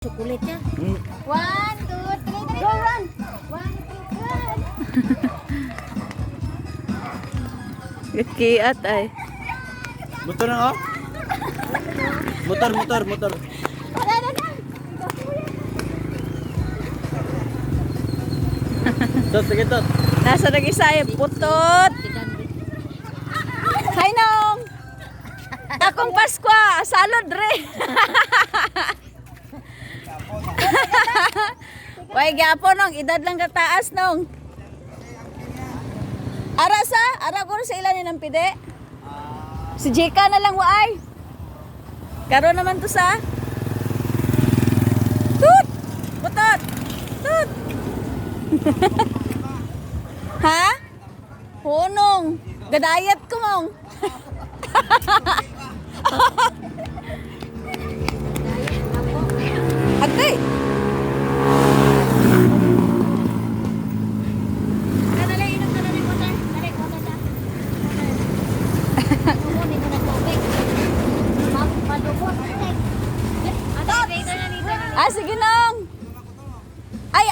Chocolate yan. 1, 2, 3, go run! 1, 2, 3, run! Kiat ay. Motor na oh. Motor. Tot, sige tot. Nasa nag-isay, putot. Hi nong. Akong Paskwa, salod re. Way gyapon nong, edad lang kataas nong. Ara ko sa ilan ng pide. Si Jika na lang waay. Karo naman to sa. Tut! Putot! Tut! Ha? Hunong. Gadayat ko mong. Agay. Dali, inom ka na ng water. Dali, water na. Kukunin mo na tubig. Malubot. Sige nong. Ay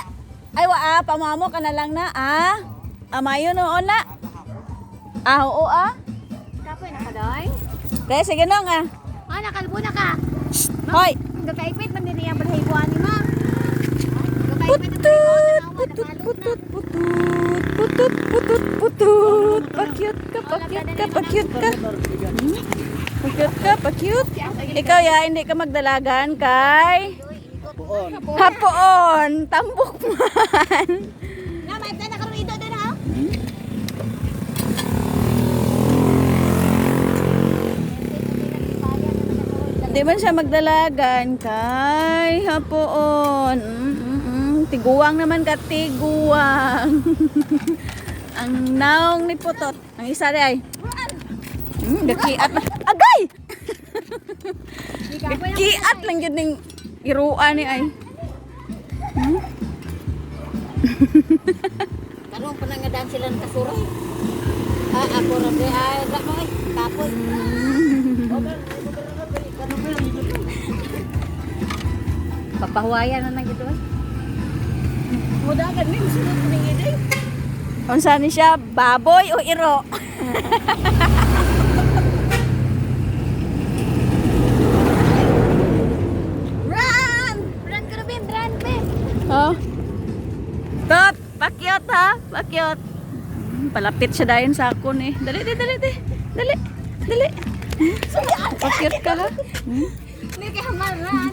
pamamo ka na lang na. Amayo noon na. Oo Kapoy na ka doy? Kaya sige nong Nakalbo na ka. Hoy. Gakaipit, mandiriyan ba na hibuan ni ma? Putut. Pakyut ka. Pakyut. Ikaw ya, hindi ka magdalagan kay Hapoon. Tambok man. May plan na karon ito din ha? Di man siya magdalagan kay Hapoon. Tiguang naman ka, tiguang. Ang naong ni Putot. Ang isa rin ay. Gakiat na. Agay! Gakiat lang yun ng iruan ni ay. Karoon pa nga daan sila ng kasuroy. Ako rin ay ramoy. Kapoy. Papahuwayan na nang ito eh. Mudagan din sunod ng ide. Kung saan siya, baboy o iro? Run! Run ka na, Bim! Run, Bim! Oh. Tot, pakyot ha, pakyot. Palapit siya dayon sa ako ni. Dali. Pakyot ka ha. Hindi ka hamal, run!